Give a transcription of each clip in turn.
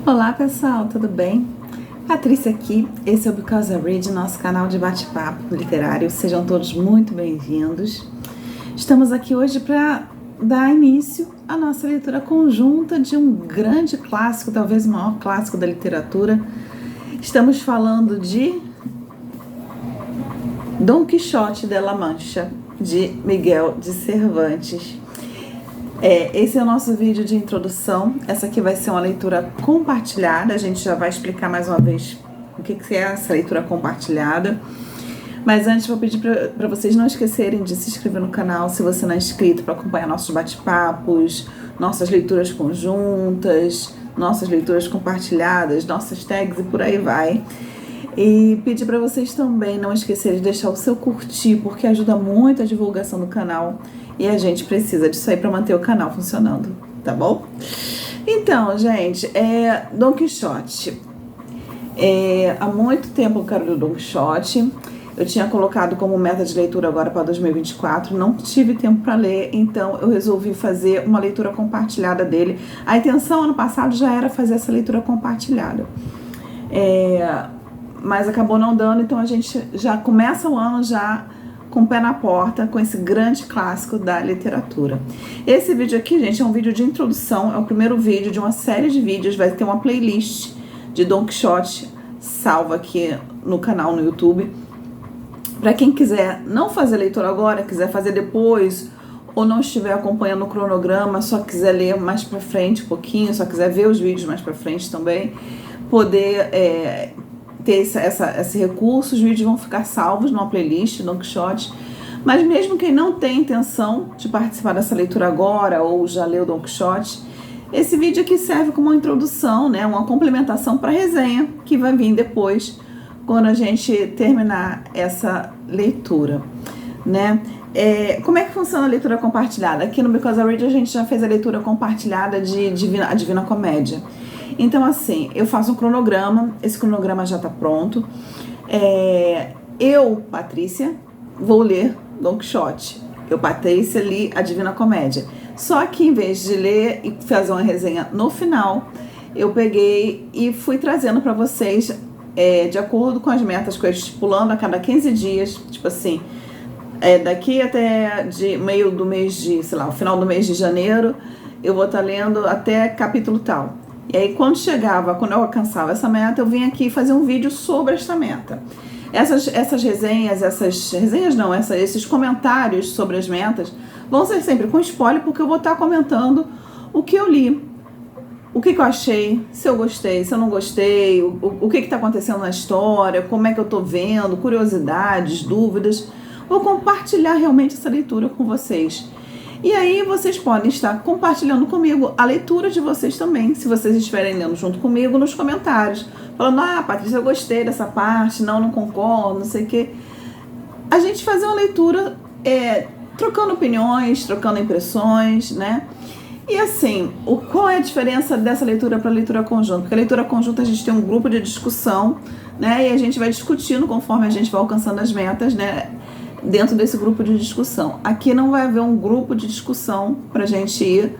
Olá pessoal, tudo bem? Patrícia aqui, esse é o Because I Read, nosso canal de bate-papo literário. Sejam todos muito bem-vindos. Estamos aqui hoje para dar início à nossa leitura conjunta de um grande clássico, talvez o maior clássico da literatura. Estamos falando de Dom Quixote de La Mancha, de Miguel de Cervantes. Esse é o nosso vídeo de introdução. Essa aqui vai ser uma leitura compartilhada. A gente já vai explicar mais uma vez o que é essa leitura compartilhada. Mas antes vou pedir para vocês não esquecerem de se inscrever no canal se você não é inscrito, para acompanhar nossos bate-papos, nossas leituras conjuntas, nossas leituras compartilhadas, nossas tags e por aí vai. E pedir para vocês também não esquecerem de deixar o seu curtir, porque ajuda muito a divulgação do canal. E a gente precisa disso aí para manter o canal funcionando, tá bom? Então, gente, Dom Quixote. Há muito tempo eu quero ler Dom Quixote. Eu tinha colocado como meta de leitura agora para 2024. Não tive tempo para ler, então eu resolvi fazer uma leitura compartilhada dele. A intenção ano passado já era fazer essa leitura compartilhada. Mas acabou não dando, então a gente já começa o ano já com o pé na porta, com esse grande clássico da literatura. Esse vídeo aqui, gente, é um vídeo de introdução, é o primeiro vídeo de uma série de vídeos, vai ter uma playlist de Dom Quixote salva aqui no canal no YouTube. Para quem quiser não fazer leitura agora, quiser fazer depois, ou não estiver acompanhando o cronograma, só quiser ler mais para frente um pouquinho, só quiser ver os vídeos mais para frente também, poder ter esse recurso, os vídeos vão ficar salvos numa playlist Dom Quixote. Mas mesmo quem não tem intenção de participar dessa leitura agora ou já leu Dom Quixote, esse vídeo aqui serve como uma introdução, né, uma complementação para a resenha que vai vir depois, quando a gente terminar essa leitura, né? Como é que funciona a leitura compartilhada? Aqui no Because I Read a gente já fez a leitura compartilhada de a Divina Comédia. Então, assim, eu faço um cronograma, esse cronograma já está pronto. Eu, Patrícia, vou ler Dom Quixote. Eu, Patrícia, li a Divina Comédia. Só que, em vez de ler e fazer uma resenha no final, eu peguei e fui trazendo para vocês, de acordo com as metas que eu estipulando a cada 15 dias, tipo assim, daqui até meio do mês de, sei lá, o final do mês de janeiro, eu vou estar lendo até capítulo tal. E aí, quando eu alcançava essa meta, eu vinha aqui fazer um vídeo sobre esta meta. Esses comentários sobre as metas vão ser sempre com spoiler, porque eu vou estar comentando o que eu li, o que eu achei, se eu gostei, se eu não gostei, o que está acontecendo na história, como é que eu estou vendo, curiosidades, dúvidas. Vou compartilhar realmente essa leitura com vocês. E aí vocês podem estar compartilhando comigo a leitura de vocês também, se vocês estiverem lendo junto comigo nos comentários. Falando, Patrícia, eu gostei dessa parte, não concordo, não sei o quê. A gente fazer uma leitura trocando opiniões, trocando impressões, né? E assim, qual é a diferença dessa leitura para a leitura conjunta? Porque a leitura conjunta a gente tem um grupo de discussão, né? E a gente vai discutindo conforme a gente vai alcançando as metas, né? Dentro desse grupo de discussão. Aqui não vai haver um grupo de discussão para a gente ir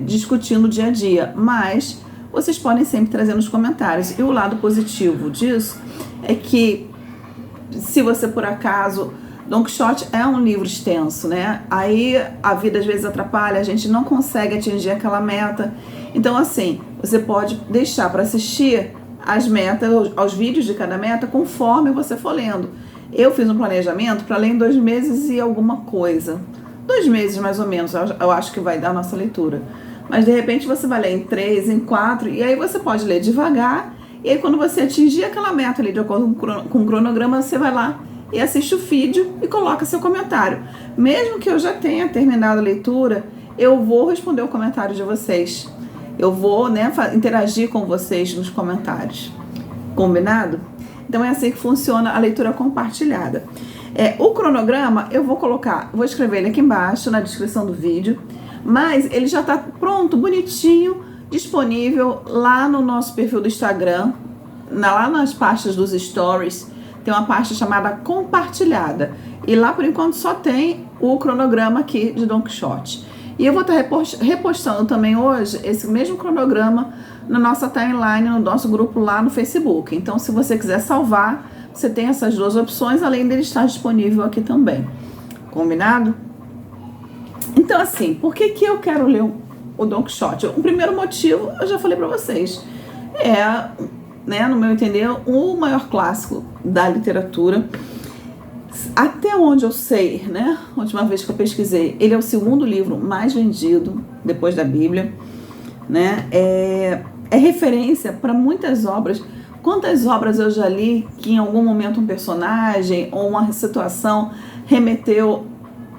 discutindo dia a dia, mas vocês podem sempre trazer nos comentários. E o lado positivo disso é que, se você por acaso... Dom Quixote é um livro extenso, né? Aí a vida às vezes atrapalha, a gente não consegue atingir aquela meta. Então, assim, você pode deixar para assistir as metas, aos vídeos de cada meta, conforme você for lendo. Eu fiz um planejamento para ler em 2 meses e alguma coisa. 2 meses mais ou menos, eu acho que vai dar a nossa leitura. Mas de repente você vai ler em 3, em 4, e aí você pode ler devagar. E aí quando você atingir aquela meta ali de acordo com o cronograma, você vai lá e assiste o vídeo e coloca seu comentário. Mesmo que eu já tenha terminado a leitura, eu vou responder o comentário de vocês. Eu vou, interagir com vocês nos comentários. Combinado? Então é assim que funciona a leitura compartilhada. O cronograma eu vou escrever ele aqui embaixo na descrição do vídeo, mas ele já está pronto, bonitinho, disponível lá no nosso perfil do Instagram, lá nas pastas dos stories. Tem uma pasta chamada compartilhada. E lá, por enquanto, só tem o cronograma aqui de Dom Quixote. E eu vou estar repostando também hoje esse mesmo cronograma na nossa timeline, no nosso grupo lá no Facebook. Então, se você quiser salvar, você tem essas duas opções, além dele estar disponível aqui também. Combinado? Então, assim, por que eu quero ler o Don Quixote? O primeiro motivo, eu já falei para vocês, né, no meu entender, o maior clássico da literatura. Até onde eu sei, né, a última vez que eu pesquisei, ele é o segundo livro mais vendido depois da Bíblia, né, é referência para muitas obras. Quantas obras eu já li que em algum momento um personagem ou uma situação remeteu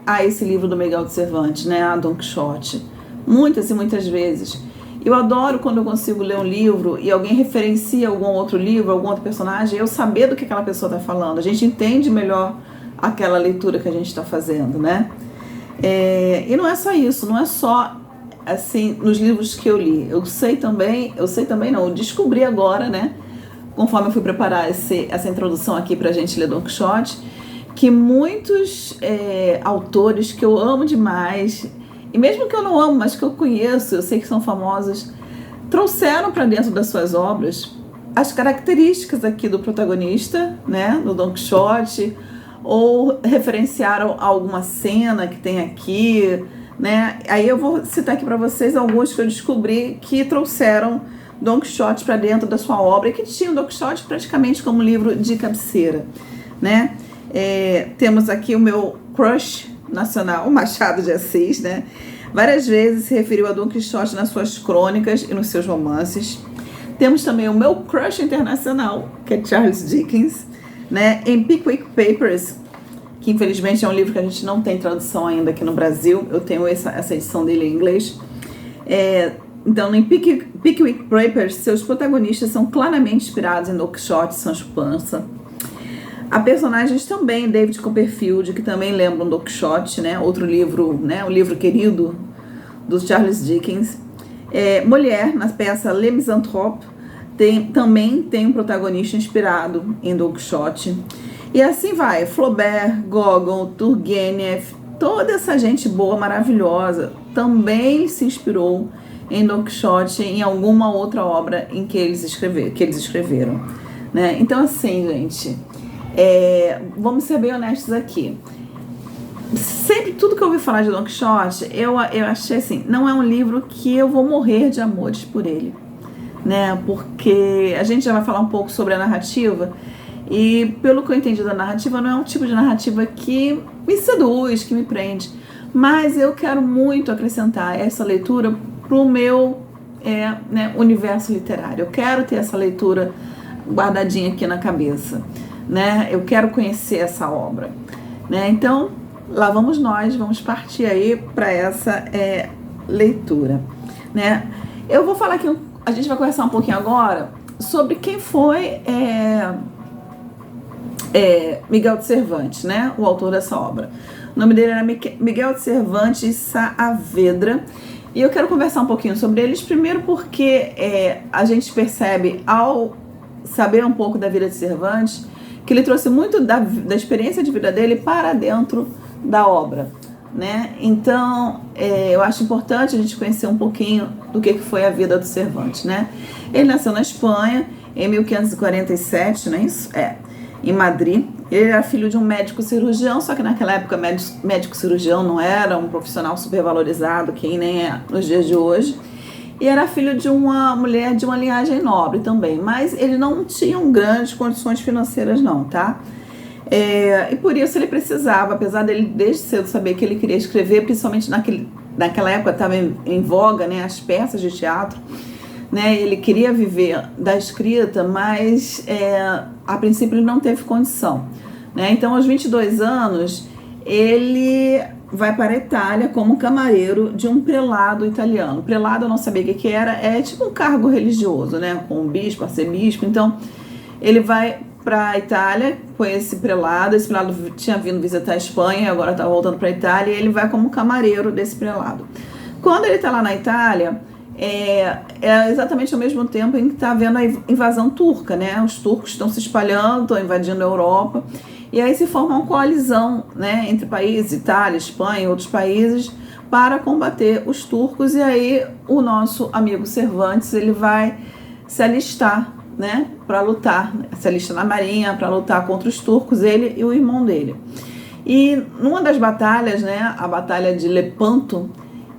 a esse livro do Miguel de Cervantes, né, a Don Quixote? Muitas e muitas vezes. Eu adoro quando eu consigo ler um livro e alguém referencia algum outro livro, algum outro personagem, eu saber do que aquela pessoa está falando. A gente entende melhor aquela leitura que a gente está fazendo, né? E não é só isso, não é só assim nos livros que eu li. Eu descobri agora, né? Conforme eu fui preparar essa introdução aqui pra gente ler Don Quixote, que muitos autores que eu amo demais, e mesmo que eu não amo, mas que eu conheço, eu sei que são famosos, trouxeram para dentro das suas obras as características aqui do protagonista, né, do Don Quixote, ou referenciaram alguma cena que tem aqui, né? Aí eu vou citar aqui para vocês alguns que eu descobri que trouxeram Don Quixote para dentro da sua obra e que tinham Don Quixote praticamente como livro de cabeceira, né? Temos aqui o meu crush nacional, Machado de Assis, né? Várias vezes se referiu a Don Quixote nas suas crônicas e nos seus romances. Temos também o meu crush internacional, que é Charles Dickens, né? Em Pickwick Papers, que infelizmente é um livro que a gente não tem tradução ainda aqui no Brasil, eu tenho essa edição dele em inglês. Então, em Pickwick Papers, seus protagonistas são claramente inspirados em Don Quixote e Sancho Panza. Há personagens também, David Copperfield, que também lembram Don Quixote, né? Outro livro, né? O livro querido do Charles Dickens. Mulher, na peça Les Misanthropes, também tem um protagonista inspirado em Don Quixote. E assim vai, Flaubert, Gogol, Turgenev, toda essa gente boa, maravilhosa, também se inspirou em Don Quixote em alguma outra obra em que eles escreveram, né? Então, assim, gente, vamos ser bem honestos aqui. Sempre, tudo que eu ouvi falar de Don Quixote, eu achei assim, não é um livro que eu vou morrer de amores por ele, né? Porque a gente já vai falar um pouco sobre a narrativa, e pelo que eu entendi da narrativa, não é um tipo de narrativa que me seduz, que me prende, mas eu quero muito acrescentar essa leitura pro meu universo literário. Eu quero ter essa leitura guardadinha aqui na cabeça, né? Eu quero conhecer essa obra, né? Então, lá vamos nós, vamos partir aí para essa leitura, né? Eu vou falar aqui, a gente vai conversar um pouquinho agora sobre quem foi Miguel de Cervantes, né? O autor dessa obra. O nome dele era Miguel de Cervantes Saavedra. E eu quero conversar um pouquinho sobre eles, primeiro porque a gente percebe, ao saber um pouco da vida de Cervantes, que ele trouxe muito da experiência de vida dele para dentro da obra, né? Então, eu acho importante a gente conhecer um pouquinho do que foi a vida do Cervantes, né? Ele nasceu na Espanha em 1547, não é isso? Em Madrid. Ele era filho de um médico cirurgião, só que naquela época médico cirurgião não era um profissional supervalorizado, que nem é nos dias de hoje. E era filho de uma mulher de uma linhagem nobre também, mas ele não tinha grandes condições financeiras não, tá? E por isso ele precisava, apesar dele desde cedo saber que ele queria escrever, principalmente naquela época estava em voga, né, as peças de teatro, né, ele queria viver da escrita, mas a princípio ele não teve condição, né? Então aos 22 anos ele vai para a Itália como camareiro de um prelado italiano. Prelado eu não sabia o que era, é tipo um cargo religioso, né, com um bispo, arcebispo. Então ele vai para a Itália com esse prelado tinha vindo visitar a Espanha e agora está voltando para a Itália, e ele vai como camareiro desse prelado. Quando ele está lá na Itália, é exatamente ao mesmo tempo em que está havendo a invasão turca, né? Os turcos estão se espalhando, estão invadindo a Europa, e aí se forma uma coalizão, né, entre países, Itália, Espanha e outros países, para combater os turcos. E aí o nosso amigo Cervantes, ele vai se alistar, né, para lutar, se alista na marinha para lutar contra os turcos, ele e o irmão dele. E numa das batalhas, né, a batalha de Lepanto,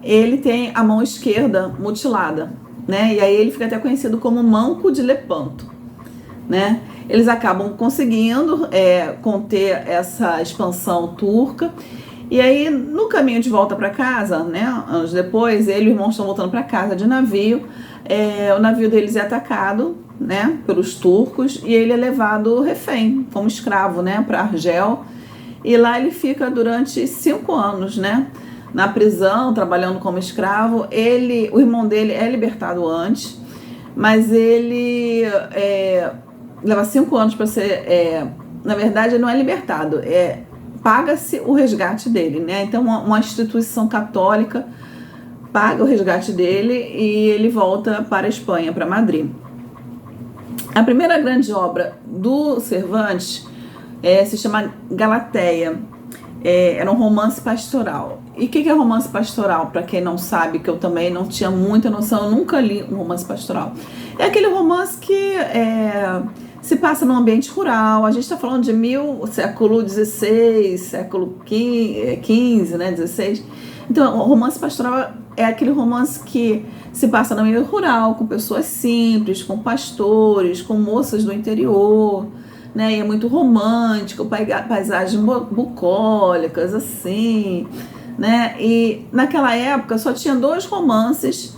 ele tem a mão esquerda mutilada, né, e aí ele fica até conhecido como Manco de Lepanto, né. Eles acabam conseguindo conter essa expansão turca. E aí, no caminho de volta para casa, né, anos depois, ele e o irmão estão voltando para casa de navio. O navio deles é atacado, né, pelos turcos, e ele é levado refém, como escravo, né, para Argel. E lá ele fica durante 5 anos, né, na prisão, trabalhando como escravo. O irmão dele é libertado antes, mas ele leva 5 anos para ser... na verdade, ele não é libertado, paga-se o resgate dele, né? Então, uma instituição católica paga o resgate dele e ele volta para a Espanha, para Madrid. A primeira grande obra do Cervantes se chama Galateia. Era um romance pastoral. E o que é romance pastoral? Para quem não sabe, que eu também não tinha muita noção, eu nunca li um romance pastoral. É aquele romance que se passa num ambiente rural. A gente está falando de século XVI, século XV, né, XVI. Então, o romance pastoral é aquele romance que se passa no meio rural, com pessoas simples, com pastores, com moças do interior, né? E é muito romântico, paisagens bucólicas, assim, né? E naquela época só tinha 2 romances,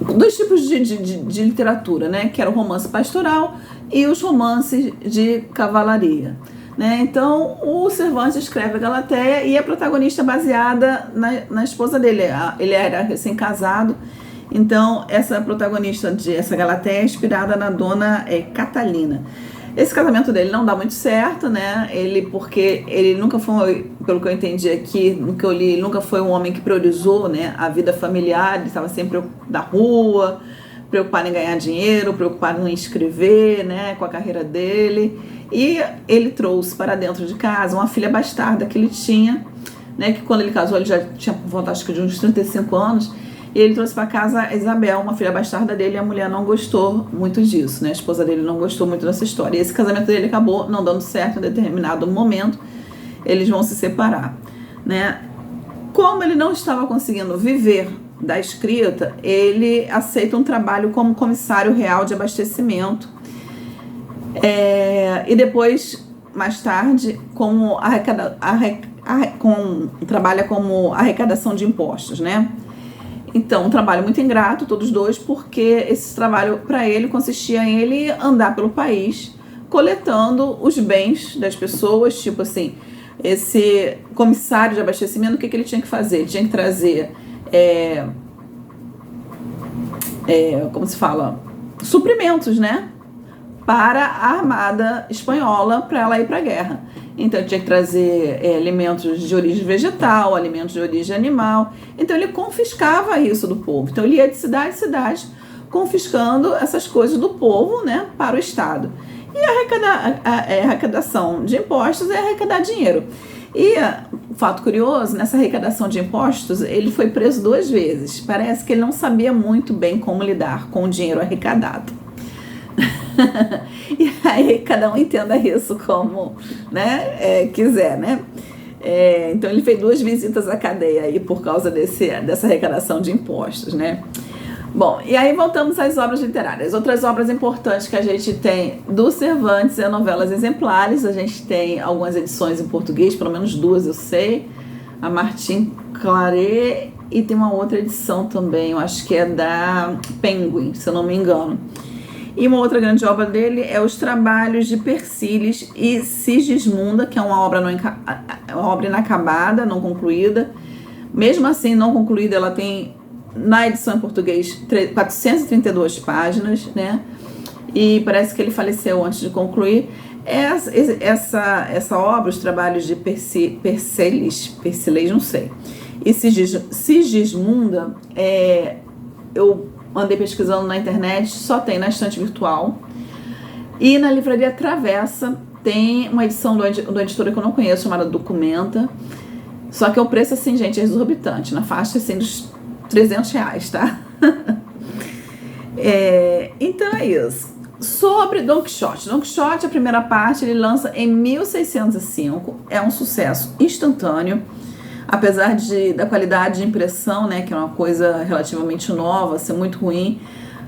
2 tipos de literatura, né? Que era o romance pastoral e os romances de cavalaria, né? Então, o Cervantes escreve a Galateia e a protagonista é baseada na esposa dele. Ele era recém-casado, então essa protagonista essa Galateia é inspirada na dona Catalina. Esse casamento dele não dá muito certo, né? Porque ele nunca foi, pelo que eu entendi aqui, no que eu li, ele nunca foi um homem que priorizou, né, a vida familiar. Ele estava sempre da rua, preocupado em ganhar dinheiro, preocupado em escrever, né, com a carreira dele. E ele trouxe para dentro de casa uma filha bastarda que ele tinha, né, que quando ele casou ele já tinha por volta, acho que de uns 35 anos. E ele trouxe para casa a Isabel, uma filha bastarda dele, e a mulher não gostou muito disso, né? A esposa dele não gostou muito dessa história. E esse casamento dele acabou não dando certo em determinado momento. Eles vão se separar, né? Como ele não estava conseguindo viver da escrita, ele aceita um trabalho como comissário real de abastecimento. E depois, mais tarde, trabalha como arrecadação de impostos, né? Então, um trabalho muito ingrato, todos 2, porque esse trabalho para ele consistia em ele andar pelo país coletando os bens das pessoas, tipo assim, esse comissário de abastecimento, o que ele tinha que fazer? Ele tinha que trazer, como se fala, suprimentos, né? Para a armada espanhola, para ela ir para a guerra. Então, tinha que trazer alimentos de origem vegetal, alimentos de origem animal. Então, ele confiscava isso do povo. Então, ele ia de cidade em cidade, confiscando essas coisas do povo, né, para o Estado. E a arrecadação de impostos é arrecadar dinheiro. E, fato curioso, nessa arrecadação de impostos, ele foi preso 2 vezes. Parece que ele não sabia muito bem como lidar com o dinheiro arrecadado. E aí cada um entenda isso como, né, quiser, né? Então ele fez 2 visitas à cadeia aí por causa dessa arrecadação de impostos, né? Bom, e aí voltamos às obras literárias. Outras obras importantes que a gente tem do Cervantes é Novelas Exemplares. A gente tem algumas edições em português, pelo menos 2 eu sei, a Martin Claret, e tem uma outra edição também, eu acho que é da Penguin, se eu não me engano. E uma outra grande obra dele é Os Trabalhos de Persíles e Sigismunda, que é uma obra inacabada, não concluída. Mesmo assim, não concluída, ela tem, na edição em português, 432 páginas, né? E parece que ele faleceu antes de concluir. Essa obra, Os Trabalhos de Persíles, não sei, e Sigismunda, eu andei pesquisando na internet, só tem na estante virtual. E na livraria Travessa tem uma edição do editor que eu não conheço, chamada Documenta. Só que o preço, assim, gente, é exorbitante, na faixa, assim, dos R$300, tá? Então é isso. Sobre Don Quixote. Don Quixote, a primeira parte, ele lança em 1605. É um sucesso instantâneo. Apesar da qualidade de impressão, né, que é uma coisa relativamente nova, ser muito ruim,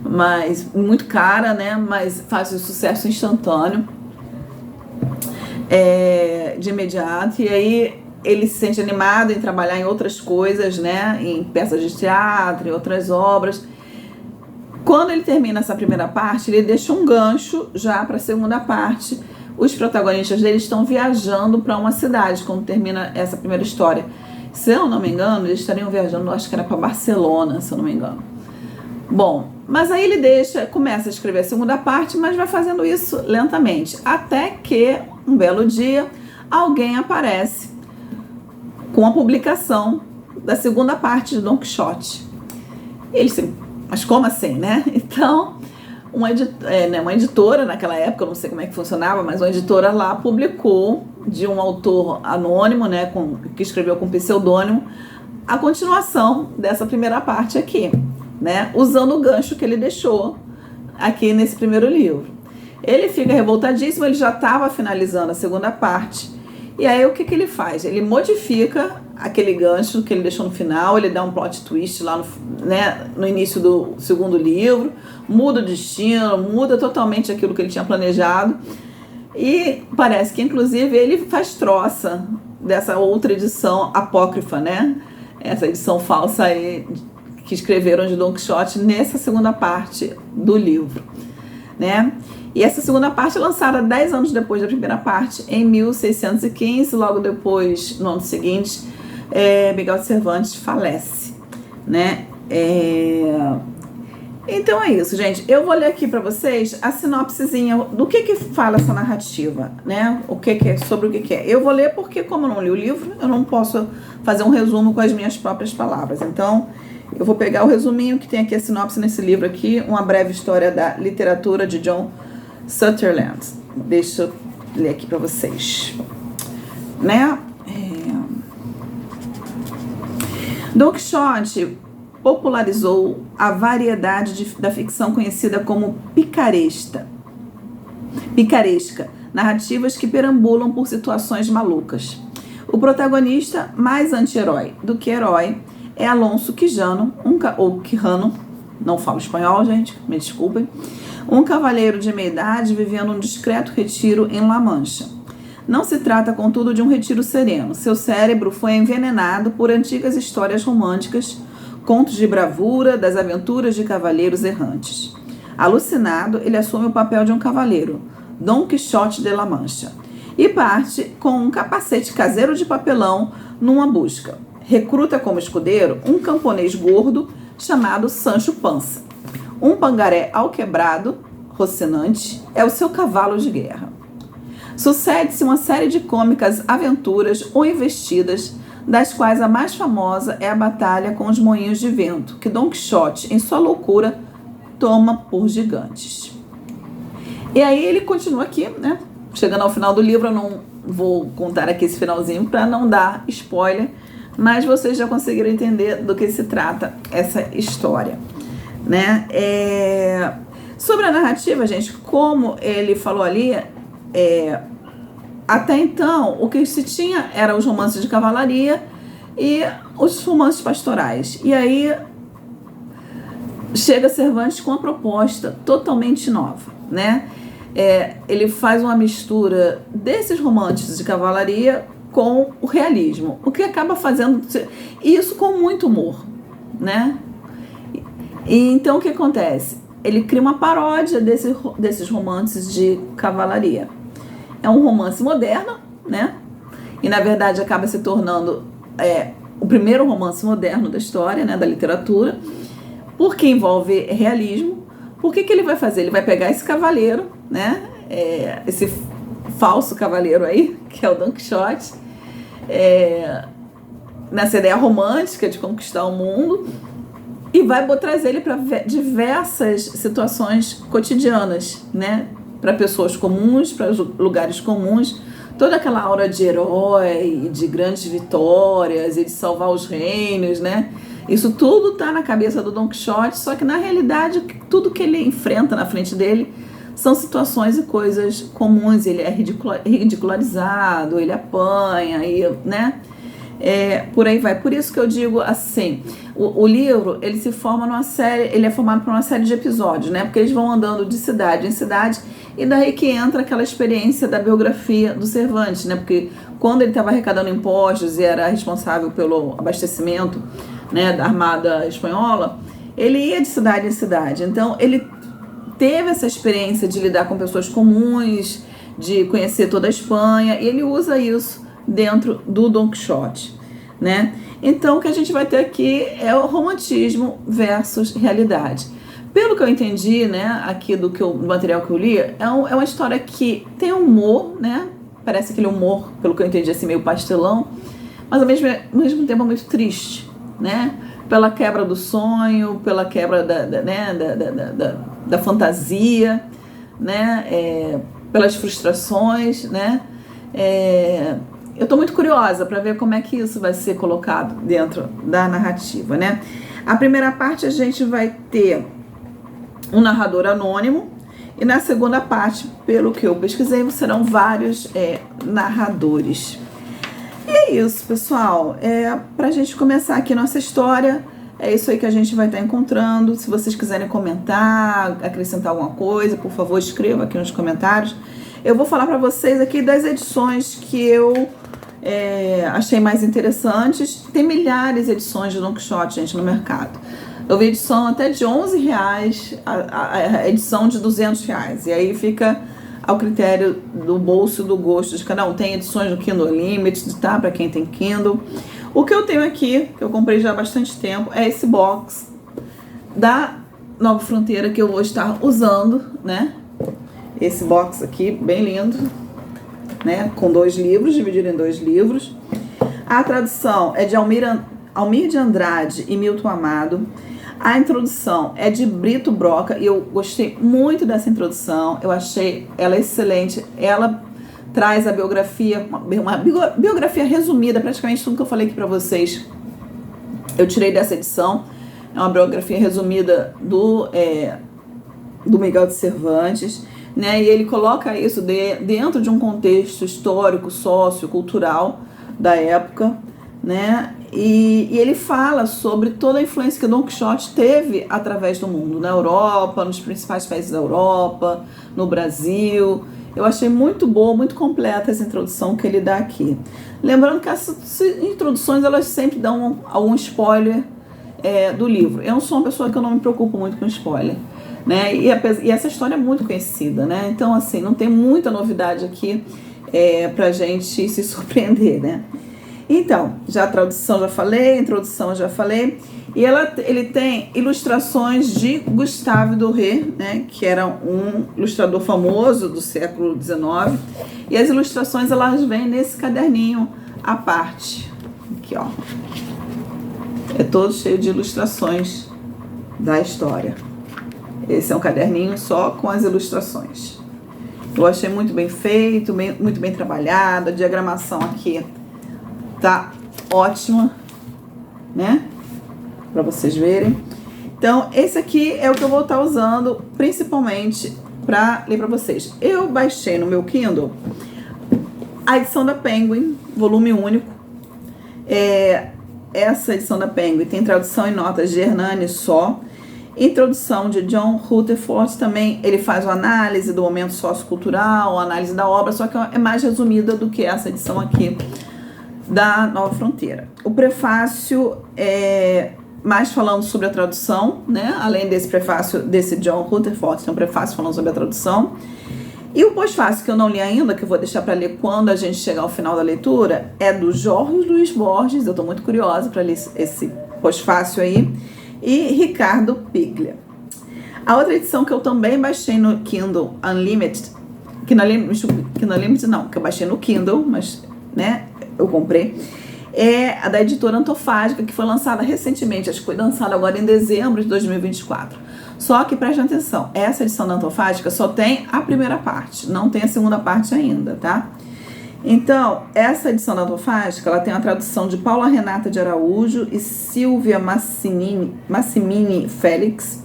mas muito cara, né, mas faz um sucesso instantâneo, de imediato. E aí ele se sente animado em trabalhar em outras coisas, né, em peças de teatro, em outras obras. Quando ele termina essa primeira parte, ele deixa um gancho já para a segunda parte. Os protagonistas dele estão viajando para uma cidade quando termina essa primeira história. Se eu não me engano, eles estariam viajando, acho que era para Barcelona, se eu não me engano. Bom, mas aí ele começa a escrever a segunda parte, mas vai fazendo isso lentamente, até que um belo dia alguém aparece com a publicação da segunda parte de Don Quixote. Ele se... Mas como assim, né? Então, uma editora naquela época, eu não sei como é que funcionava, mas uma editora lá publicou, de um autor anônimo, né, que escreveu com pseudônimo, a continuação dessa primeira parte aqui, né, usando o gancho que ele deixou aqui nesse primeiro livro. Ele fica revoltadíssimo, ele já estava finalizando a segunda parte, e aí o que ele faz? Ele modifica aquele gancho que ele deixou no final, ele dá um plot twist lá no início do segundo livro, muda o destino, muda totalmente aquilo que ele tinha planejado, e parece que inclusive ele faz troça dessa outra edição apócrifa, né? Essa edição falsa aí que escreveram de Don Quixote nessa segunda parte do livro, né? E essa segunda parte é lançada 10 anos depois da primeira parte, em 1615, logo depois, no ano seguinte, Miguel de Cervantes falece, né? Então é isso, gente. Eu vou ler aqui para vocês a sinopsezinha do que fala essa narrativa, né? Sobre o que é. Eu vou ler porque, como eu não li o livro, eu não posso fazer um resumo com as minhas próprias palavras. Então, eu vou pegar o resuminho que tem aqui, a sinopse nesse livro aqui, Uma Breve História da Literatura, de John Sutherland. Deixa eu ler aqui para vocês, né? Don Quixote popularizou a variedade da ficção conhecida como picaresca, narrativas que perambulam por situações malucas. O protagonista, mais anti-herói do que herói, é Alonso Quijano, ou Quijano, não falo espanhol, gente, me desculpem, um cavalheiro de meia-idade vivendo um discreto retiro em La Mancha. Não se trata, contudo, de um retiro sereno. Seu cérebro foi envenenado por antigas histórias românticas, contos de bravura, das aventuras de cavaleiros errantes. Alucinado, ele assume o papel de um cavaleiro, Don Quixote de La Mancha, e parte com um capacete caseiro de papelão numa busca. Recruta como escudeiro um camponês gordo chamado Sancho Pança. Um pangaré alquebrado, Rocinante, é o seu cavalo de guerra. Sucede-se uma série de cômicas aventuras ou investidas, das quais a mais famosa é a batalha com os moinhos de vento, que Don Quixote, em sua loucura, toma por gigantes. E aí ele continua aqui, né? Chegando ao final do livro, eu não vou contar aqui esse finalzinho para não dar spoiler, mas vocês já conseguiram entender do que se trata essa história, né? Sobre a narrativa, gente, como ele falou ali, até então o que se tinha eram os romances de cavalaria e os romances pastorais. E aí chega Cervantes com uma proposta totalmente nova, né? Ele faz uma mistura desses romances de cavalaria com o realismo, o que acaba fazendo isso com muito humor, né? E então o que acontece? Ele cria uma paródia desses romances de cavalaria. É um romance moderno, né? E na verdade acaba se tornando o primeiro romance moderno da história, né, da literatura, porque envolve realismo. Por que ele vai fazer? Ele vai pegar esse cavaleiro, né? Esse falso cavaleiro aí, que é o Don Quixote, nessa ideia romântica de conquistar o mundo, e vai trazer ele para diversas situações cotidianas, né? Para pessoas comuns, para lugares comuns toda aquela aura de herói, de grandes vitórias e de salvar os reinos, né? Isso tudo tá na cabeça do Don Quixote, só que na realidade tudo que ele enfrenta na frente dele são situações e coisas comuns. Ele é ridicularizado, ele apanha, e, né? Por aí vai. Por isso que eu digo assim, o livro, ele se forma numa série, ele é formado por uma série de episódios, né? Porque eles vão andando de cidade em cidade, e daí que entra aquela experiência da biografia do Cervantes, né? Porque quando ele estava arrecadando impostos e era responsável pelo abastecimento, né, da Armada Espanhola, ele ia de cidade em cidade. Então, ele teve essa experiência de lidar com pessoas comuns, de conhecer toda a Espanha, e ele usa isso dentro do Don Quixote, né? Então, o que a gente vai ter aqui é o romantismo versus realidade. Pelo que eu entendi, né, aqui do material que eu li, é uma história que tem humor, né? Parece aquele humor, pelo que eu entendi, assim, meio pastelão, mas ao mesmo tempo é muito triste, né? Pela quebra do sonho, pela quebra da fantasia, né? Pelas frustrações, né? Eu estou muito curiosa para ver como é que isso vai ser colocado dentro da narrativa, né? A primeira parte a gente vai ter um narrador anônimo, e na segunda parte, pelo que eu pesquisei, serão vários narradores. E é isso, pessoal. Para a gente começar aqui nossa história, é isso aí que a gente vai estar encontrando. Se vocês quiserem comentar, acrescentar alguma coisa, por favor, escreva aqui nos comentários. Eu vou falar para vocês aqui das edições que eu achei mais interessantes. Tem milhares de edições de Don Quixote, gente, no mercado. Eu vi edição até de R$11, a edição de R$200. E aí fica ao critério do bolso e do gosto de cada um. Tem edições do Kindle Unlimited, tá? Para quem tem Kindle. O que eu tenho aqui, que eu comprei já há bastante tempo, é esse box da Nova Fronteira que eu vou estar usando, né? Esse box aqui, bem lindo, né? Com 2 livros, dividido em 2 livros. A tradução é de Almir de Andrade e Milton Amado. A introdução é de Brito Broca e eu gostei muito dessa introdução. Eu achei ela excelente. Ela traz a biografia, uma biografia resumida, praticamente tudo que eu falei aqui para vocês. Eu tirei dessa edição. É uma biografia resumida do Miguel de Cervantes, né? E ele coloca isso dentro de um contexto histórico, sociocultural da época, né? E ele fala sobre toda a influência que Don Quixote teve através do mundo, na Europa, nos principais países da Europa, no Brasil. Eu achei muito boa, muito completa essa introdução que ele dá aqui. Lembrando que essas introduções, elas sempre dão algum spoiler do livro. Eu não sou uma pessoa que eu não me preocupo muito com spoiler, né? E essa história é muito conhecida, né? Então, assim, não tem muita novidade aqui pra gente se surpreender, né? Então, já a tradução já falei, a introdução já falei, e ele tem ilustrações de Gustave Doré, né, que era um ilustrador famoso do século XIX, e as ilustrações elas vêm nesse caderninho à parte, aqui ó, é todo cheio de ilustrações da história. Esse é um caderninho só com as ilustrações. Eu achei muito bem feito, muito bem trabalhado, a diagramação aqui tá ótima, né? Para vocês verem. Então, esse aqui é o que eu vou estar usando principalmente para ler para vocês. Eu baixei no meu Kindle a edição da Penguin, volume único. Essa edição da Penguin tem tradução e notas de Hernani Só. Introdução de John Rutherford também. Ele faz uma análise do momento sociocultural, análise da obra, só que é mais resumida do que essa edição aqui da Nova Fronteira. O prefácio é mais falando sobre a tradução, né? Além desse prefácio desse John Rutherford, tem um prefácio falando sobre a tradução. E o pós-fácio que eu não li ainda, que eu vou deixar para ler quando a gente chegar ao final da leitura, é do Jorge Luiz Borges. Eu estou muito curiosa para ler esse pós-fácio aí. E Ricardo Piglia. A outra edição que eu também baixei no Kindle Unlimited, que eu baixei no Kindle, mas, né, eu comprei, é a da editora Antofágica, que foi lançada recentemente, acho que foi lançada agora em dezembro de 2024. Só que, preste atenção, essa edição da Antofágica só tem a primeira parte, não tem a segunda parte ainda, tá? Então, essa edição da Antofágica, ela tem uma tradução de Paula Renata de Araújo e Silvia Massimini Félix,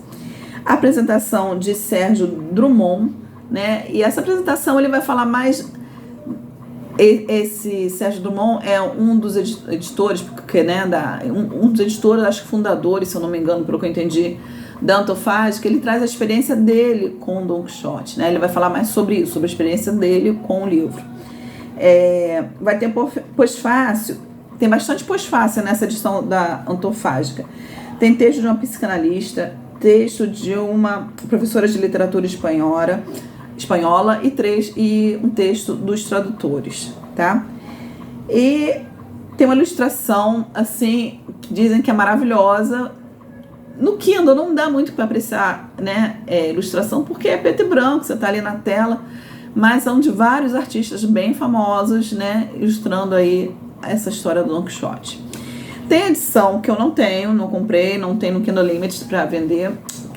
a apresentação de Sérgio Drummond, né? E essa apresentação ele vai falar mais. Esse Sérgio Drummond é um dos editores, porque, né, um dos editores, acho que fundadores, se eu não me engano, pelo que eu entendi, da Antofágica. Ele traz a experiência dele com Don Quixote, né? Ele vai falar mais sobre isso, sobre a experiência dele com o livro. Vai ter pós-fácil, tem bastante pós-fácil nessa edição da Antofágica. Tem texto de uma psicanalista, texto de uma professora de literatura espanhola e um texto dos tradutores, tá? E tem uma ilustração, assim, que dizem que é maravilhosa. No Kindle não dá muito para apreciar, né, ilustração, porque é preto e branco, você tá ali na tela, mas são de vários artistas bem famosos, né, ilustrando aí essa história do Don Quixote. Tem a edição que eu não tenho, não comprei, não tem no Kindle Unlimited para vender,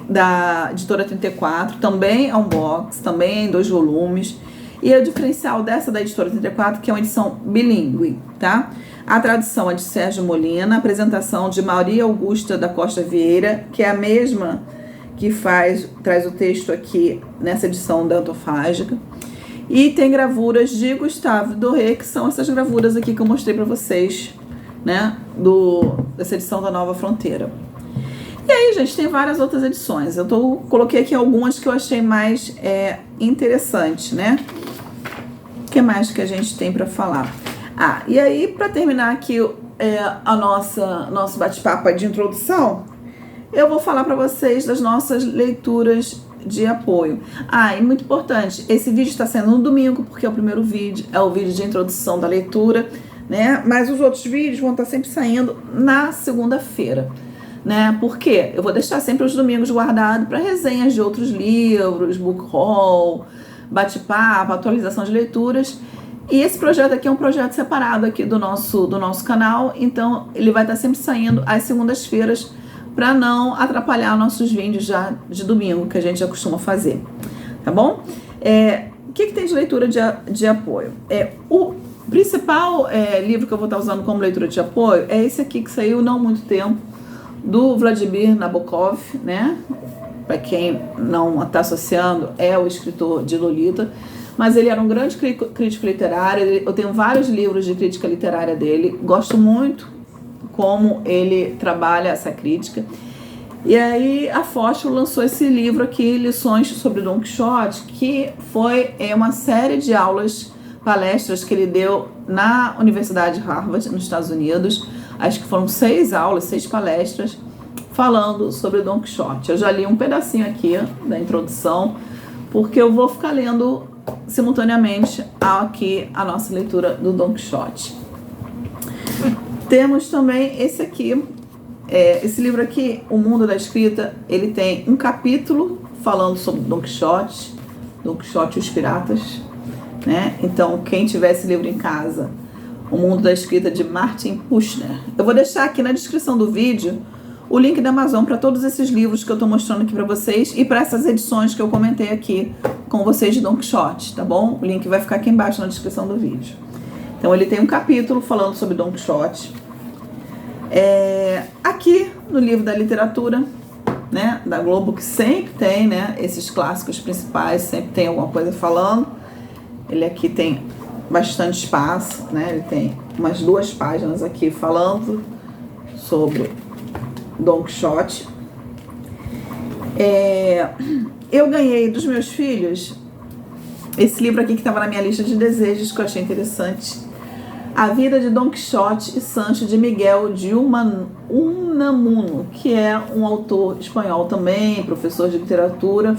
da editora 34, também é um box, também em 2 volumes. E o diferencial dessa da editora 34, que é uma edição bilíngue, tá? A tradução é de Sérgio Molina, a apresentação de Maria Augusta da Costa Vieira, que é a mesma que traz o texto aqui nessa edição da Antofágica. E tem gravuras de Gustave Doré, que são essas gravuras aqui que eu mostrei para vocês, né, dessa edição da Nova Fronteira. E aí, gente, tem várias outras edições. Coloquei aqui algumas que eu achei mais interessantes, né? O que mais que a gente tem para falar? E aí, para terminar aqui nosso bate-papo de introdução, eu vou falar para vocês das nossas leituras de apoio. E muito importante, esse vídeo está sendo no domingo, porque é o primeiro vídeo, é o vídeo de introdução da leitura, né? Mas os outros vídeos vão estar sempre saindo na segunda-feira, né? Porque eu vou deixar sempre os domingos guardados para resenhas de outros livros, book haul, bate-papo, atualização de leituras. E esse projeto aqui é um projeto separado aqui do nosso canal, então ele vai estar sempre saindo às segundas-feiras para não atrapalhar nossos vídeos já de domingo, que a gente já costuma fazer, tá bom? O que tem de leitura de apoio? O principal livro que eu vou estar usando como leitura de apoio é esse aqui que saiu não há muito tempo, do Vladimir Nabokov, né? Para quem não está associando, é o escritor de Lolita, mas ele era um grande crítico literário. Eu tenho vários livros de crítica literária dele, gosto muito como ele trabalha essa crítica. E aí a Fósforo lançou esse livro aqui, Lições sobre Don Quixote, que foi uma série de aulas, palestras que ele deu na Universidade de Harvard, nos Estados Unidos. Acho que foram 6 aulas, 6 palestras, falando sobre Don Quixote. Eu já li um pedacinho aqui da introdução, porque eu vou ficar lendo simultaneamente aqui a nossa leitura do Don Quixote. Temos também esse aqui, esse livro aqui, O Mundo da Escrita. Ele tem um capítulo falando sobre Don Quixote e os Piratas, né? Então, quem tiver esse livro em casa, O Mundo da Escrita, de Martin Kushner. Eu vou deixar aqui na descrição do vídeo o link da Amazon para todos esses livros que eu estou mostrando aqui para vocês e para essas edições que eu comentei aqui com vocês de Don Quixote, tá bom? O link vai ficar aqui embaixo na descrição do vídeo. Então, ele tem um capítulo falando sobre Don Quixote. Aqui no livro da literatura, né, da Globo, que sempre tem, né, esses clássicos principais, sempre tem alguma coisa falando. Ele aqui tem bastante espaço, né? Ele tem umas 2 páginas aqui falando sobre Don Quixote. Eu ganhei dos meus filhos esse livro aqui que estava na minha lista de desejos, que eu achei interessante. A Vida de Don Quixote e Sancho, de Miguel de Unamuno, que é um autor espanhol também, professor de literatura.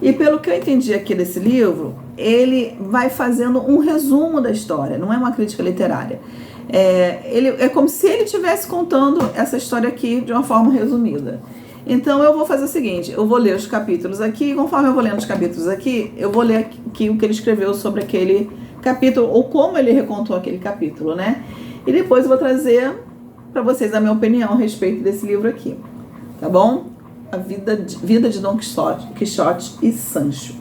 E pelo que eu entendi aqui desse livro, ele vai fazendo um resumo da história, não é uma crítica literária. É como se ele estivesse contando essa história aqui de uma forma resumida. Então eu vou fazer o seguinte, eu vou ler os capítulos aqui, e conforme eu vou lendo os capítulos aqui, eu vou ler aqui o que ele escreveu sobre aquele capítulo, ou como ele recontou aquele capítulo, né? E depois eu vou trazer para vocês a minha opinião a respeito desse livro aqui, tá bom? A Vida de Don Quixote e Sancho.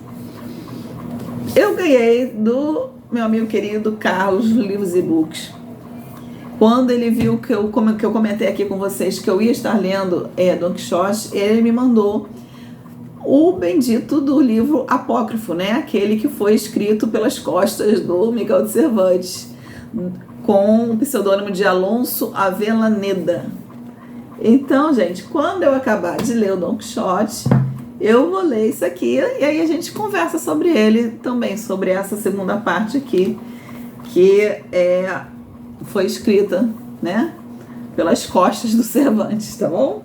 Eu ganhei do meu amigo querido Carlos, Livros e Books. Quando ele viu que eu comentei aqui com vocês que eu ia estar lendo Don Quixote, ele me mandou o bendito do livro apócrifo, né? Aquele que foi escrito pelas costas do Miguel de Cervantes, com o pseudônimo de Alonso Avellaneda. Então, gente, quando eu acabar de ler o Don Quixote, eu vou ler isso aqui e aí a gente conversa sobre ele também, sobre essa segunda parte aqui, que foi escrita, né, pelas costas do Cervantes, tá bom?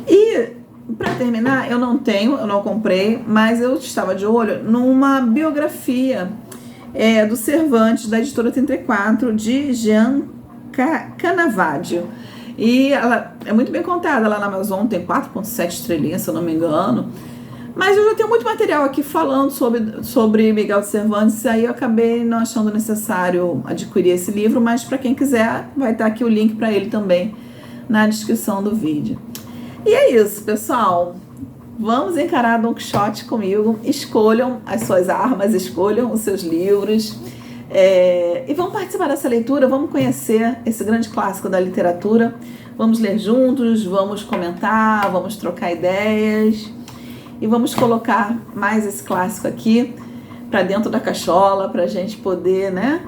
E, para terminar, eu não comprei, mas eu estava de olho numa biografia do Cervantes, da editora 34, de Jean Canavaggio. E ela é muito bem contada lá na Amazon, tem 4,7 estrelinhas, se eu não me engano. Mas eu já tenho muito material aqui falando sobre Miguel de Cervantes, aí eu acabei não achando necessário adquirir esse livro, mas para quem quiser, vai estar aqui o link para ele também na descrição do vídeo. E é isso, pessoal. Vamos encarar Don Quixote comigo. Escolham as suas armas, escolham os seus livros. E vamos participar dessa leitura, vamos conhecer esse grande clássico da literatura. Vamos ler juntos, vamos comentar, vamos trocar ideias. E vamos colocar mais esse clássico aqui para dentro da cachola, para a gente poder, né,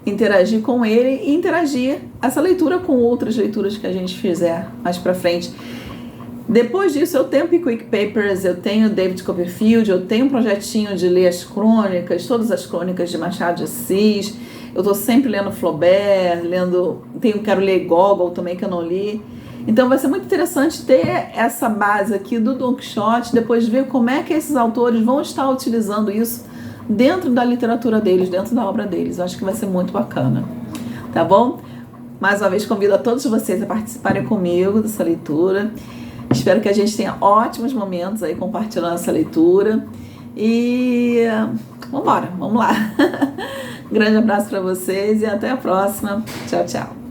interagir com ele e interagir essa leitura com outras leituras que a gente fizer mais para frente. Depois disso, eu tenho Pickwick Papers, eu tenho David Copperfield, eu tenho um projetinho de ler as crônicas, todas as crônicas de Machado de Assis. Eu estou sempre lendo Flaubert, quero ler Gogol também, que eu não li. Então vai ser muito interessante ter essa base aqui do Don Quixote, depois ver como é que esses autores vão estar utilizando isso dentro da literatura deles, dentro da obra deles. Eu acho que vai ser muito bacana, tá bom? Mais uma vez convido a todos vocês a participarem comigo dessa leitura. Espero que a gente tenha ótimos momentos aí compartilhando essa leitura. E vamos lá. Grande abraço para vocês e até a próxima. Tchau, tchau.